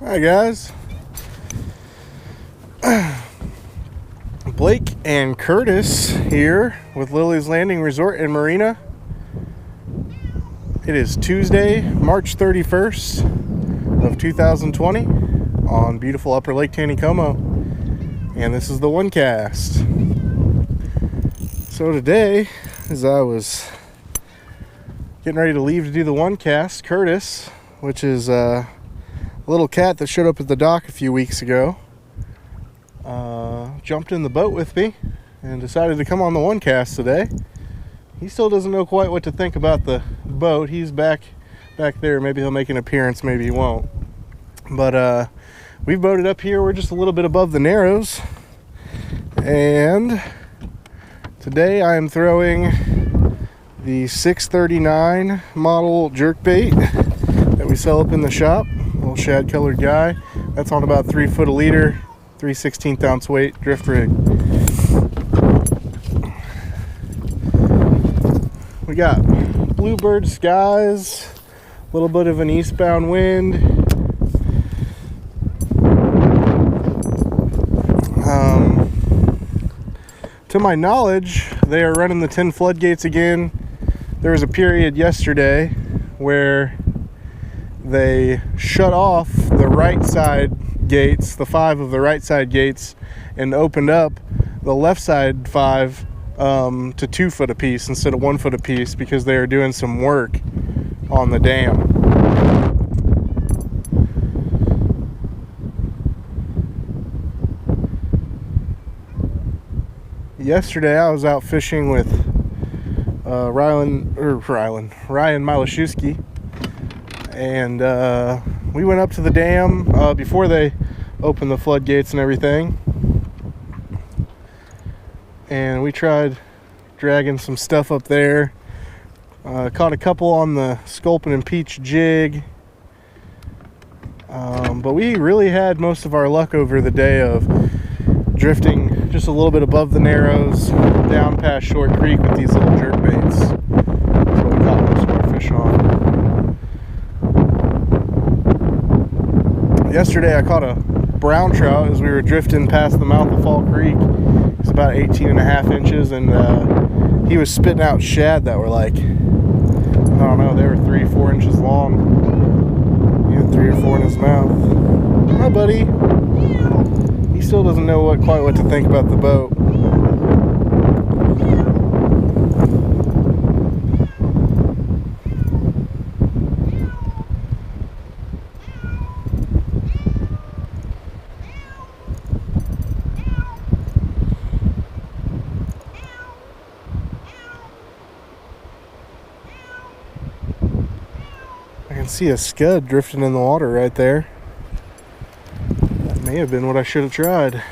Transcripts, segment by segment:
Hi guys, Blake and Curtis here with Lilley's Landing Resort and Marina. It is Tuesday, March 31st of 2020 on beautiful Upper Lake Taneycomo, and this is the One Cast. So today, as I was getting ready to leave to do the One Cast, Curtis, which is a little cat that showed up at the dock a few weeks ago, jumped in the boat with me and decided to come on the One Cast today. He still doesn't know quite what to think about the boat. He's back there. Maybe he'll make an appearance, maybe he won't. But we've boated up here. We're just a little bit above the Narrows, and today I am throwing the 639 model jerkbait that we sell up in the shop. Little shad colored guy. That's on about 3 foot a leader, 3/16 ounce weight drift rig. We got bluebird skies, a little bit of an eastbound wind. To my knowledge, they are running the 10 floodgates again. There was a period yesterday where they shut off the right side gates, the 5 of the right side gates, and opened up the left side 5 to 2 foot apiece instead of 1 foot apiece because they are doing some work on the dam. Yesterday I was out fishing with Ryan Milashewski, and we went up to the dam before they opened the floodgates and everything, and we tried dragging some stuff up there. Caught a couple on the sculpin and peach jig, but we really had most of our luck over the day of drifting just a little bit above the Narrows down past Short Creek with these little jerk baits. That's what we caught most of our fish on. Yesterday I caught a brown trout as we were drifting past the mouth of Fall Creek. It's about 18.5 inches, and he was spitting out shad that were like, I don't know, they were 3-4 inches long. He had 3 or 4 in his mouth. Hi buddy. He still doesn't know quite what to think about the boat. I can see a scud drifting in the water right there. That may have been what I should have tried.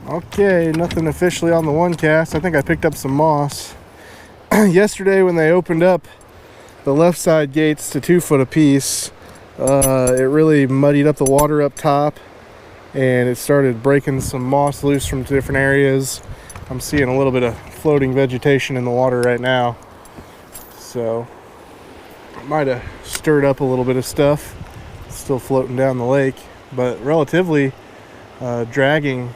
Okay, nothing officially on the One Cast. I think I picked up some moss. Yesterday when they opened up the left side gates to 2 foot apiece, it really muddied up the water up top, and it started breaking some moss loose from different areas. I'm seeing a little bit of floating vegetation in the water right now, so it might have stirred up a little bit of stuff. It's still floating down the lake, but relatively dragging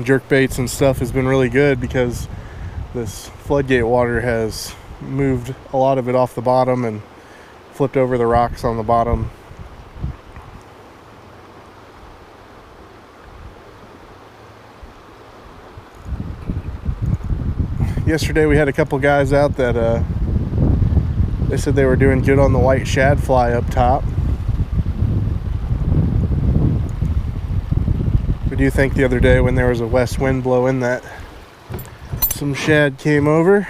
jerk baits and stuff has been really good because this floodgate water has moved a lot of it off the bottom and flipped over the rocks on the bottom. Yesterday we had a couple guys out that they said they were doing good on the white shad fly up top. We do think the other day when there was a west wind blowing that some shad came over.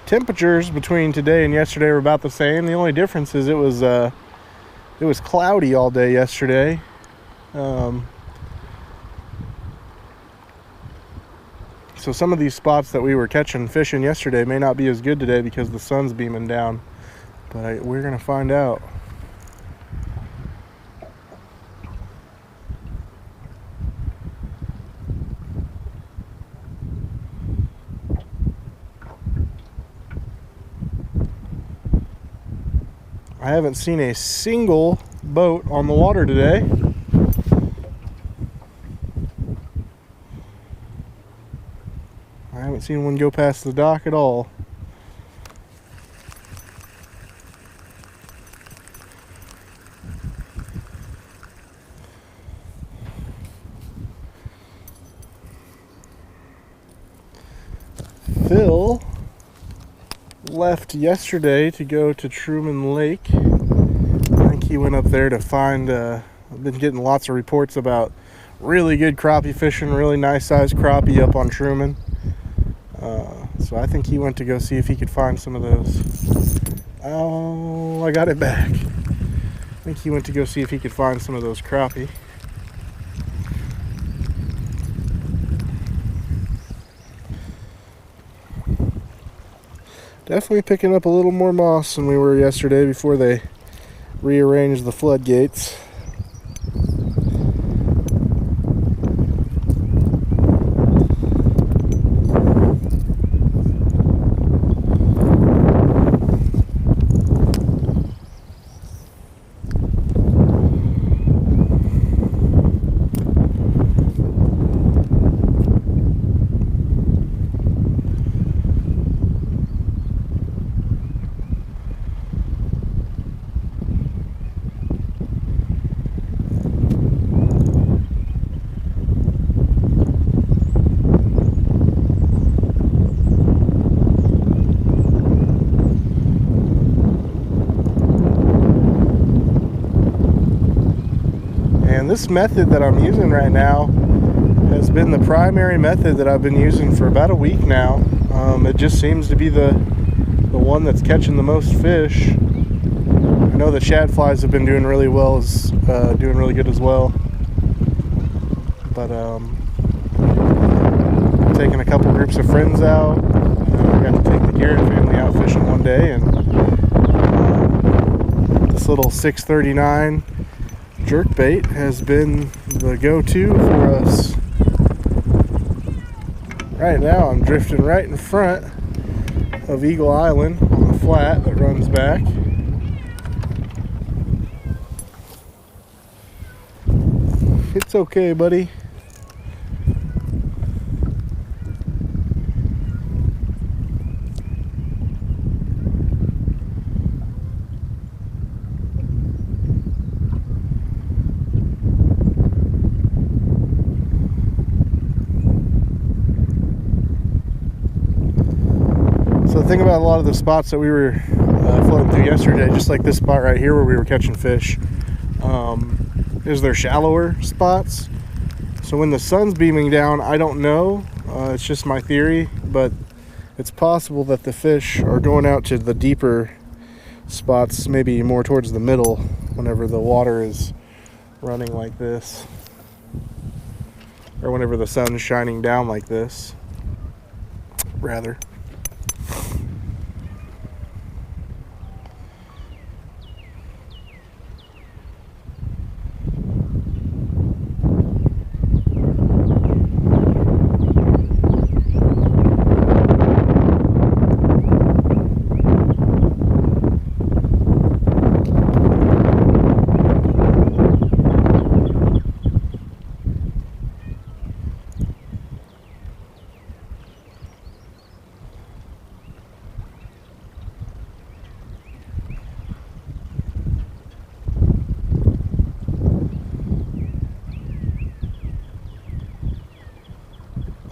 Temperatures between today and yesterday were about the same. The only difference is it was cloudy all day yesterday. So some of these spots that we were fishing yesterday may not be as good today because the sun's beaming down, but we're gonna find out. I haven't seen a single boat on the water today. I haven't seen one go past the dock at all. Phil left yesterday to go to Truman Lake. I think he went up there to find, I've been getting lots of reports about really good crappie fishing, really nice sized crappie up on Truman. So I think he went to go see if he could find some of those. Oh, I got it back. I think he went to go see if he could find some of those crappie. Definitely picking up a little more moss than we were yesterday before they rearranged the floodgates. And this method that I'm using right now has been the primary method that I've been using for about a week now. It just seems to be the one that's catching the most fish. I know the shad flies have been doing really well, doing really good as well. But taking a couple groups of friends out. I got to take the Garrett family out fishing one day, and this little 639 jerkbait has been the go-to for us. Right now I'm drifting right in front of Eagle Island on the flat that runs back. It's okay, buddy. So the thing about a lot of the spots that we were floating through yesterday, just like this spot right here where we were catching fish, is they're shallower spots. So when the sun's beaming down, I don't know, it's just my theory, but it's possible that the fish are going out to the deeper spots, maybe more towards the middle, whenever the water is running like this, or whenever the sun's shining down like this, rather.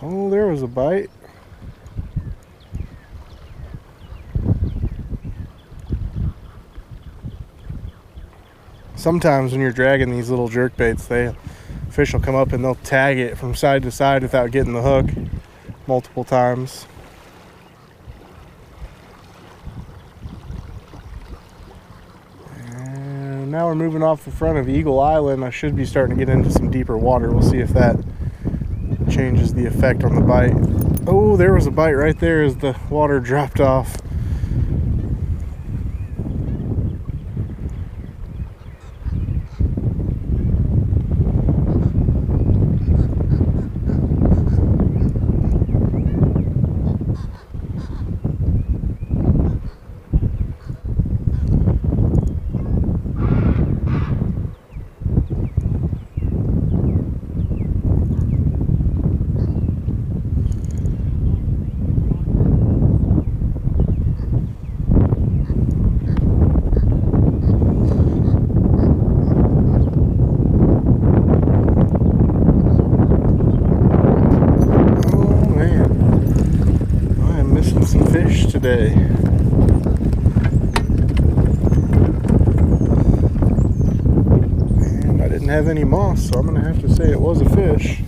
Oh, there was a bite. Sometimes when you're dragging these little jerk baits, fish will come up and they'll tag it from side to side without getting the hook multiple times. And now we're moving off the front of Eagle Island. I should be starting to get into some deeper water. We'll see if that changes the effect on the bite. Oh, there was a bite right there as the water dropped off. have any moss, so I'm gonna have to say it was a fish.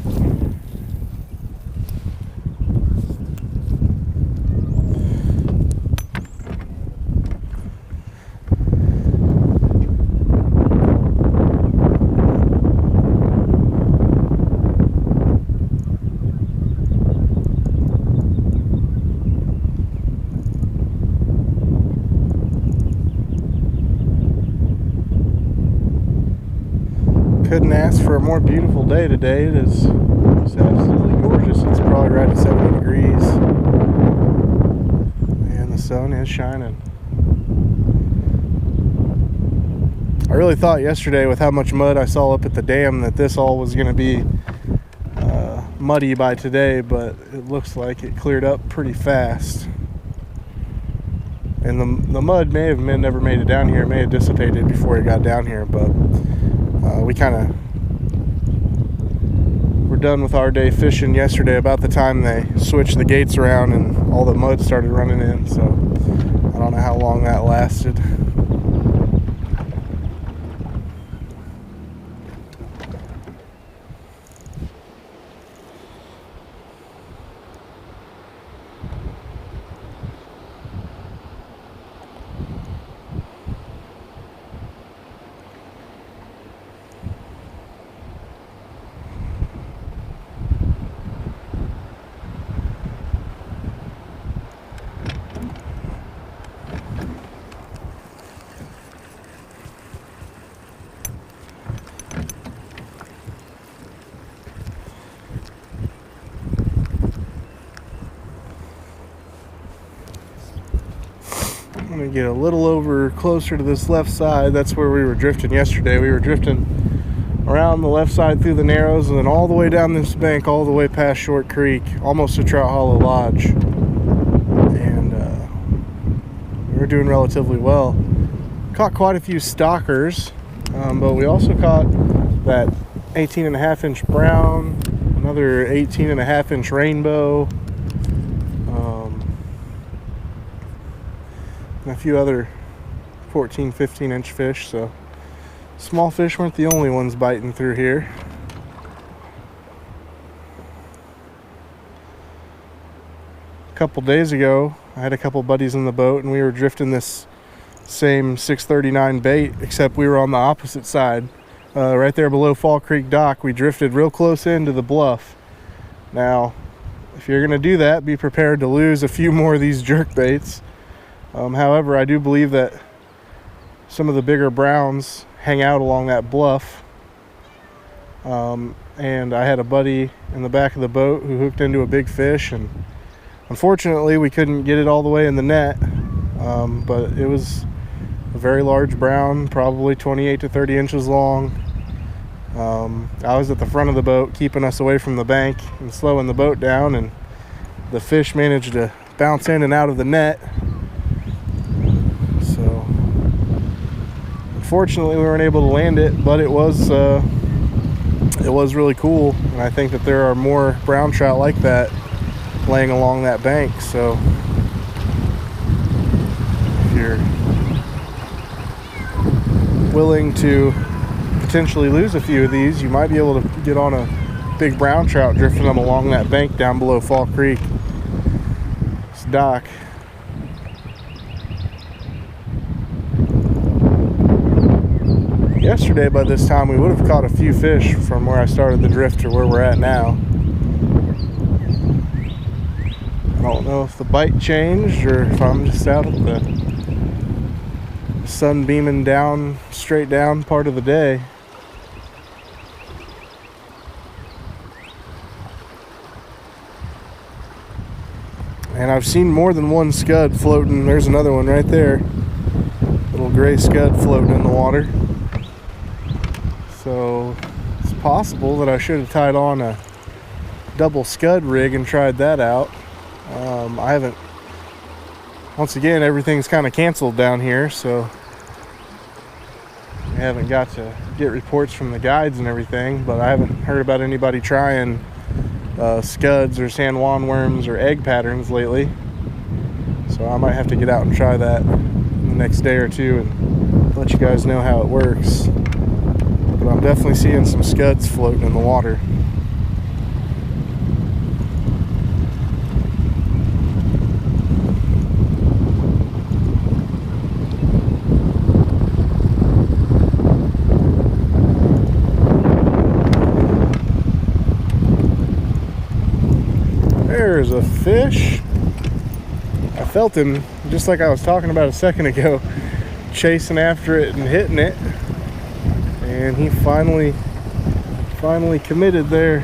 Couldn't ask for a more beautiful day today. It's absolutely gorgeous. It's probably right at 70 degrees. And the sun is shining. I really thought yesterday with how much mud I saw up at the dam that this all was going to be muddy by today, but it looks like it cleared up pretty fast. And the mud may have never made it down here. It may have dissipated before it got down here, but we kind of were done with our day fishing yesterday about the time they switched the gates around and all the mud started running in, so I don't know how long that lasted. I'm going to get a little over closer to this left side. That's where we were drifting yesterday. We were drifting around the left side through the Narrows and then all the way down this bank, all the way past Short Creek, almost to Trout Hollow Lodge. And we were doing relatively well. Caught quite a few stockers, but we also caught that 18.5-inch brown, another 18.5-inch rainbow, and a few other 14, 15-inch fish. So small fish weren't the only ones biting through here. A couple days ago, I had a couple buddies in the boat and we were drifting this same 639 bait, except we were on the opposite side. Right there below Fall Creek Dock, we drifted real close into the bluff. Now, if you're going to do that, be prepared to lose a few more of these jerk baits. However, I do believe that some of the bigger browns hang out along that bluff. And I had a buddy in the back of the boat who hooked into a big fish, and unfortunately we couldn't get it all the way in the net, but it was a very large brown, probably 28 to 30 inches long. I was at the front of the boat keeping us away from the bank and slowing the boat down, and the fish managed to bounce in and out of the net. So unfortunately we weren't able to land it, but it was really cool, and I think that there are more brown trout like that laying along that bank. So if you're willing to potentially lose a few of these, you might be able to get on a big brown trout drifting them along that bank down below Fall Creek. It's dock. Yesterday by this time we would have caught a few fish from where I started the drift to where we're at now. I don't know if the bite changed or if I'm just out of the sun beaming down, straight down part of the day. And I've seen more than one scud floating. There's another one right there. Little gray scud floating in the water. So it's possible that I should have tied on a double scud rig and tried that out. I haven't. Once again, everything's kind of canceled down here, so I haven't got to get reports from the guides and everything, but I haven't heard about anybody trying scuds or San Juan worms or egg patterns lately. So I might have to get out and try that in the next day or two and let you guys know how it works. but I'm definitely seeing some scuds floating in the water. There's a fish. I felt him, just like I was talking about a second ago, chasing after it and hitting it. And he finally committed there.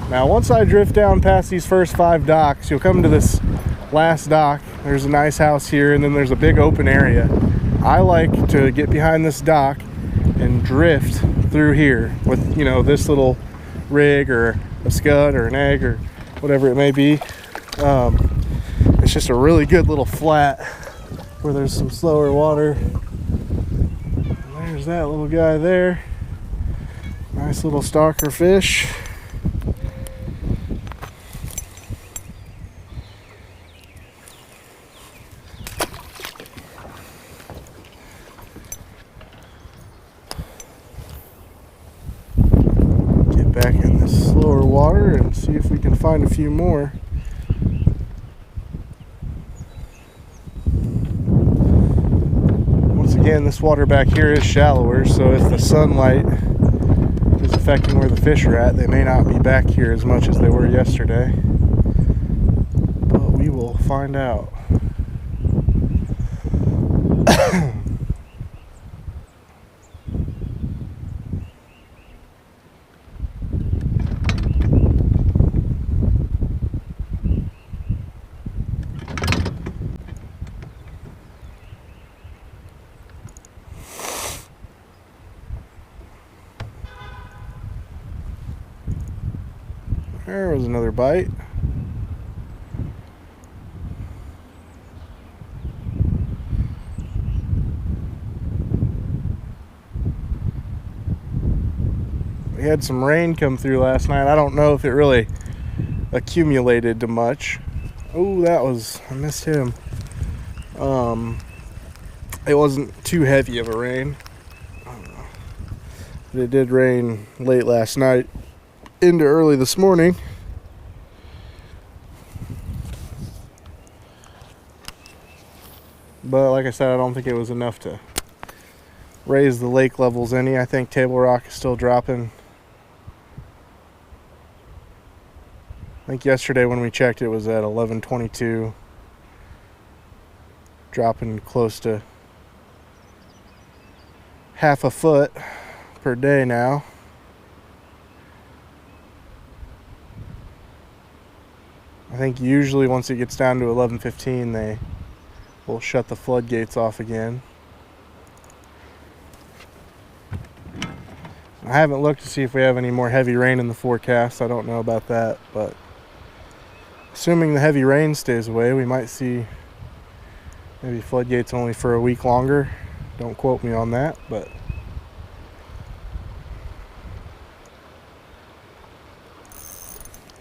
Now once I drift down past these first 5 docks, you'll come to this last dock. There's a nice house here, and then there's a big open area. I like to get behind this dock and drift through here with, you know, this little rig or a scud or an egg or whatever it may be. It's just a really good little flat where there's some slower water. And there's that little guy there. Nice little stalker fish. Back in this slower water and see if we can find a few more. Once again, this water back here is shallower, so if the sunlight is affecting where the fish are at, they may not be back here as much as they were yesterday. But we will find out. There was another bite. We had some rain come through last night. I don't know if it really accumulated to much. Oh, I missed him. It wasn't too heavy of a rain. But it did rain late last night into early this morning. But like I said, I don't think it was enough to raise the lake levels any. I think Table Rock is still dropping. I think yesterday when we checked it was at 11:22, dropping close to half a foot per day now. I think usually once it gets down to 11:15 they will shut the floodgates off again. I haven't looked to see if we have any more heavy rain in the forecast. I don't know about that, but assuming the heavy rain stays away, we might see maybe floodgates only for a week longer. Don't quote me on that, but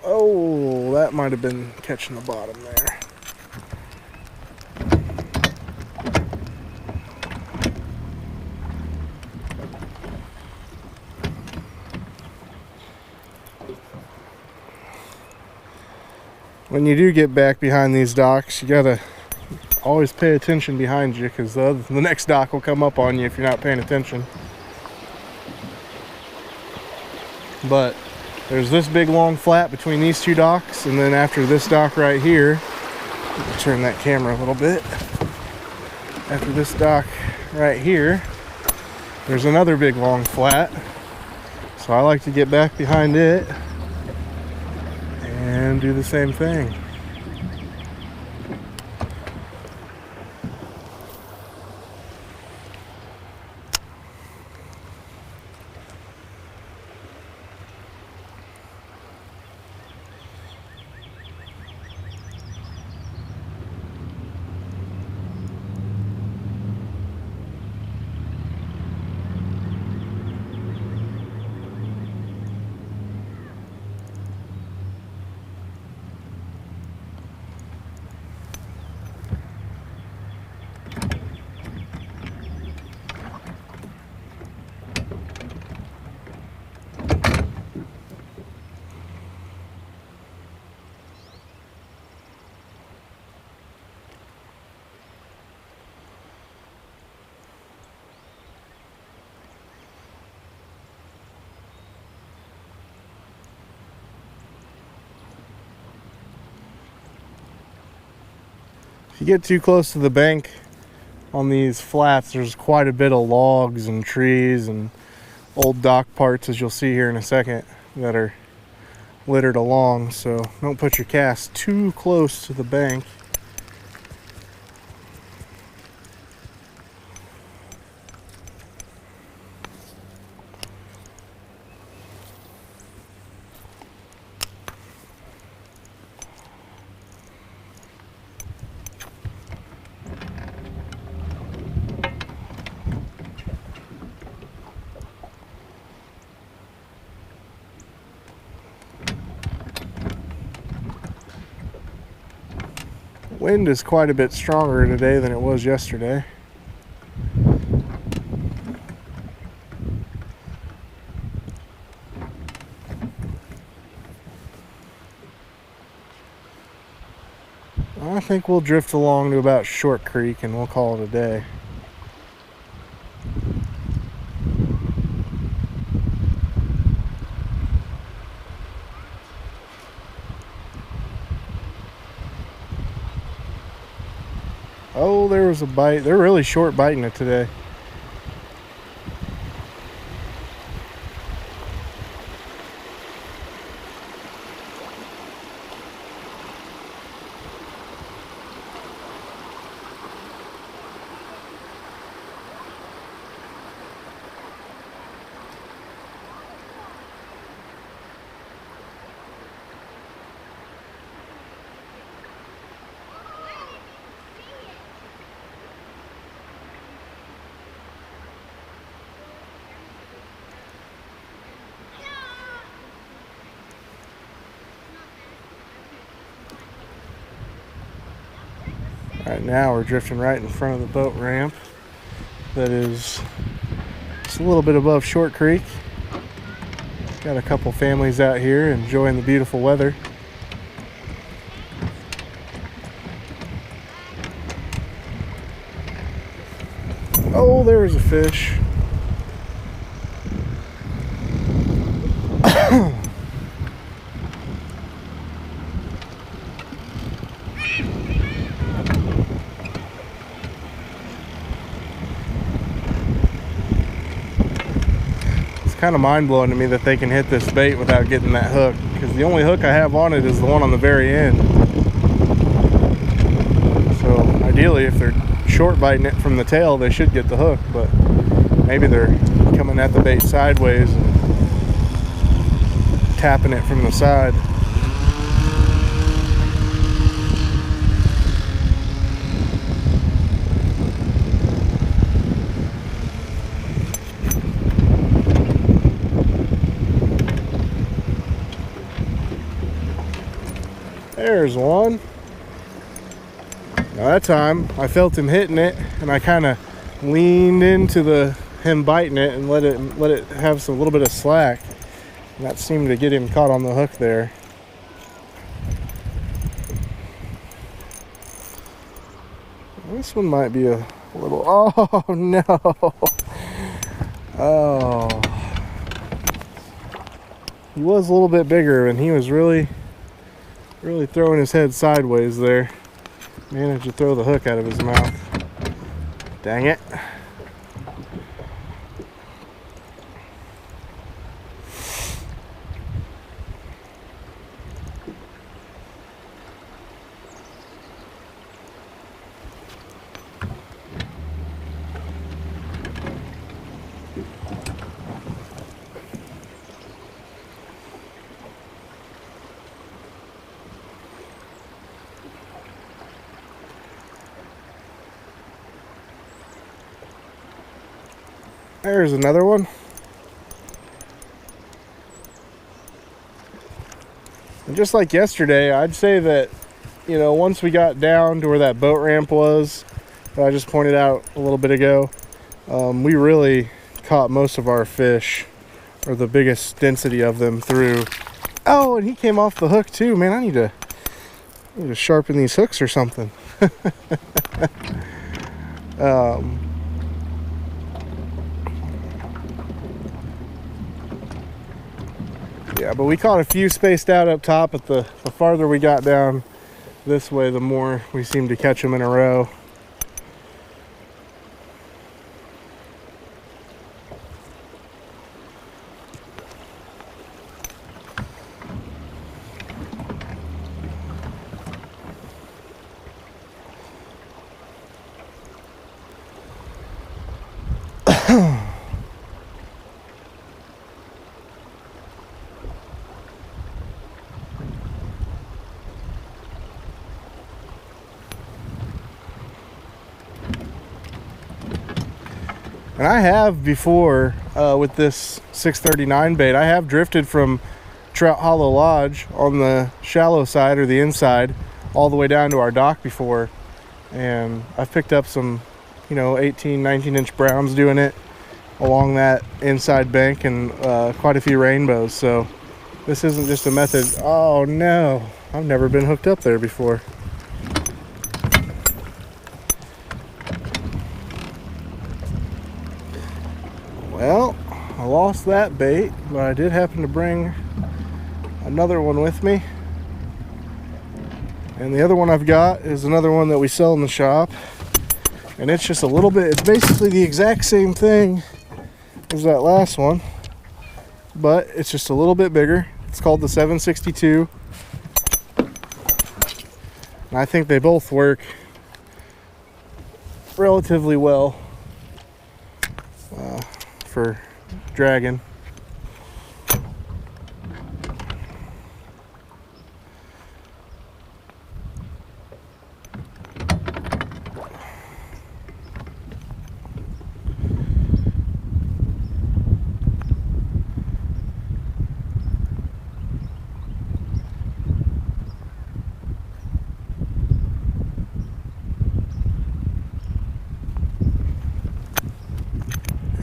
oh, that might have been catching the bottom there. When you do get back behind these docks, you gotta always pay attention behind you, because the next dock will come up on you if you're not paying attention. But there's this big long flat between these two docks, and then after this dock right here, turn that camera a little bit. After this dock right here, there's another big long flat. So I like to get back behind it and do the same thing. you get too close to the bank on these flats, there's quite a bit of logs and trees and old dock parts, as you'll see here in a second, that are littered along. So don't put your cast too close to the bank. Wind is quite a bit stronger today than it was yesterday. I think we'll drift along to about Short Creek and we'll call it a day. Oh, there was a bite. They're really short biting it today. Right now we're drifting right in front of the boat ramp that is just a little bit above Short Creek. Got a couple families out here enjoying the beautiful weather. Oh, there's a fish. Kind of mind-blowing to me that they can hit this bait without getting that hook, because the only hook I have on it is the one on the very end. So ideally, if they're short biting it from the tail, they should get the hook, but maybe they're coming at the bait sideways and tapping it from the side. There's one. Now that time I felt him hitting it, and I kind of leaned into him biting it and let it have a little bit of slack, and that seemed to get him caught on the hook there. This one might be a little. Oh no! Oh, he was a little bit bigger, and he was really throwing his head sideways there. Managed to throw the hook out of his mouth. Dang it. There's another one. And just like yesterday, I'd say that, you know, once we got down to where that boat ramp was, that I just pointed out a little bit ago, we really caught most of our fish, or the biggest density of them, through. Oh, and he came off the hook too. Man, I need to sharpen these hooks or something. Yeah, but we caught a few spaced out up top. At the farther we got down, this way, the more we seem to catch them in a row. And I have before, with this 639 bait, I have drifted from Trout Hollow Lodge on the shallow side or the inside all the way down to our dock before. And I've picked up some, 18, 19 inch browns doing it along that inside bank, and quite a few rainbows. So this isn't just a method. Oh no, I've never been hooked up there before. Well, I lost that bait, but I did happen to bring another one with me. And the other one I've got is another one that we sell in the shop. And it's just a little bit, it's basically the exact same thing as that last one, but it's just a little bit bigger. It's called the 762. And I think they both work relatively well for dragging.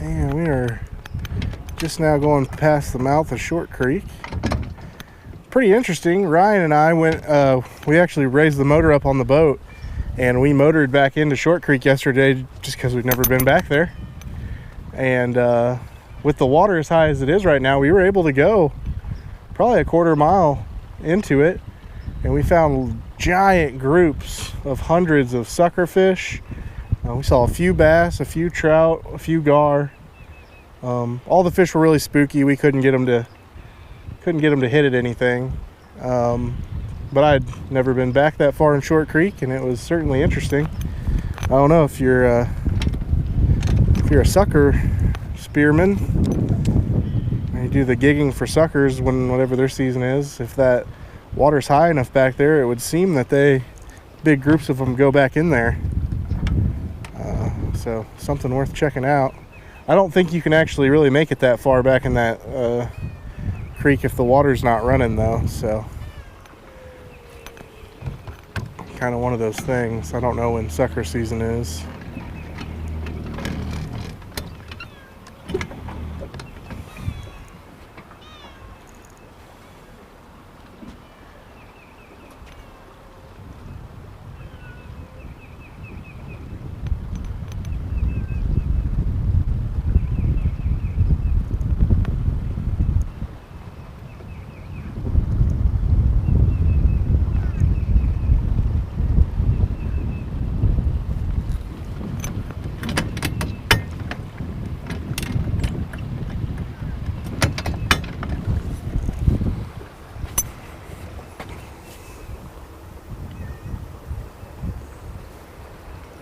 And we are just now going past the mouth of Short Creek. Pretty interesting. Ryan and I went, we actually raised the motor up on the boat, and we motored back into Short Creek yesterday just because we've never been back there. And with the water as high as it is right now, we were able to go probably a quarter mile into it, and we found giant groups of hundreds of sucker fish. We saw a few bass, a few trout, a few gar. All the fish were really spooky. We couldn't get them to hit at anything. But I'd never been back that far in Short Creek, and it was certainly interesting. I don't know if you're a sucker spearman and you do the gigging for suckers whatever their season is. If that water's high enough back there, it would seem that big groups of them go back in there. So something worth checking out. I don't think you can actually really make it that far back in that creek if the water's not running though, so kind of one of those things. I don't know when sucker season is.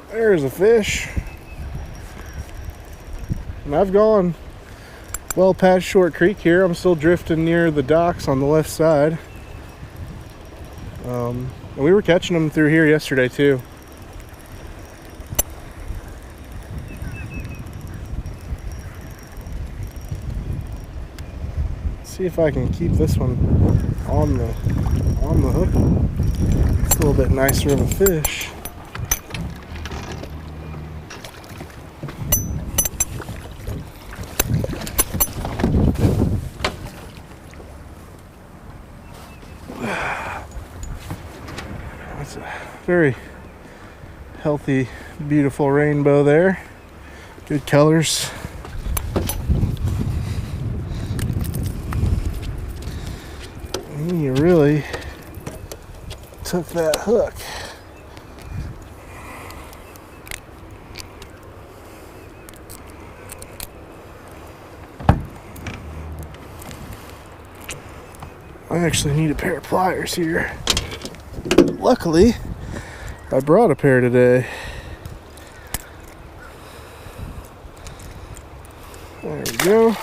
There's a fish. And I've gone well past Short Creek here. I'm still drifting near the docks on the left side. And we were catching them through here yesterday too. Let's see if I can keep this one on the hook. It's a little bit nicer of a fish. Very healthy, beautiful rainbow there. Good colors. You really took that hook. I actually need a pair of pliers here. Luckily, I brought a pair today. There we go.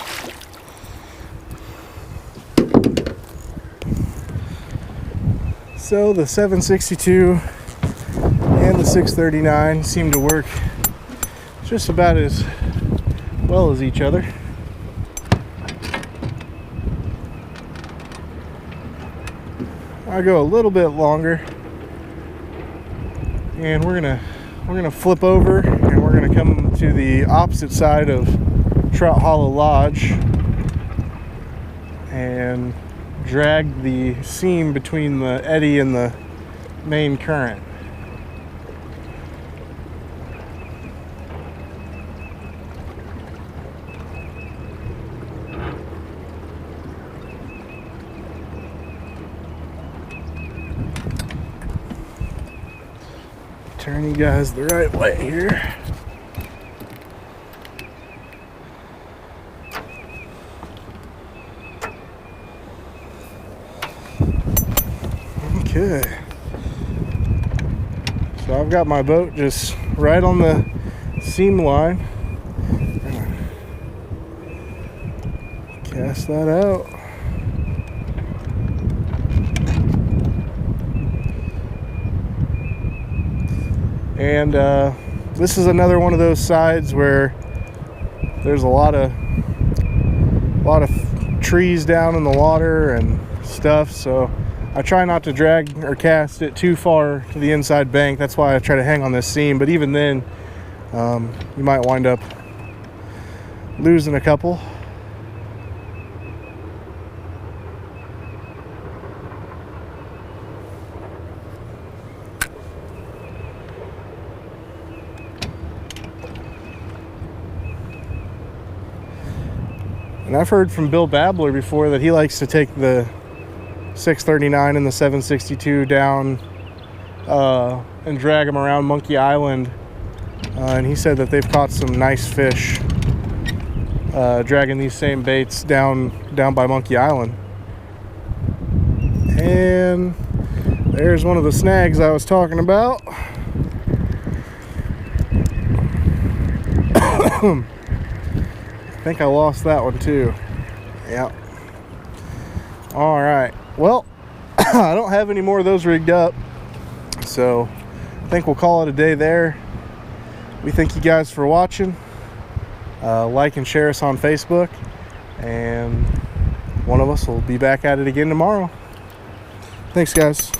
So the 762 and the 639 seem to work just about as well as each other. I go a little bit longer, and we're gonna flip over and we're gonna come to the opposite side of Trout Hollow Lodge and drag the seam between the eddy and the main current. Turn you guys the right way here. Okay. So I've got my boat just right on the seam line. Cast that out. And this is another one of those sides where there's a lot of trees down in the water and stuff, so I try not to drag or cast it too far to the inside bank. That's why I try to hang on this seam, but even then you might wind up losing a couple. And I've heard from Bill Babbler before that he likes to take the 639 and the 762 down and drag them around Monkey Island. And he said that they've caught some nice fish dragging these same baits down by Monkey Island. And there's one of the snags I was talking about. I think I lost that one too. Yep. All right. Well, I don't have any more of those rigged up, so I think we'll call it a day there. We thank you guys for watching. Like and share us on Facebook, and one of us will be back at it again tomorrow. Thanks, guys.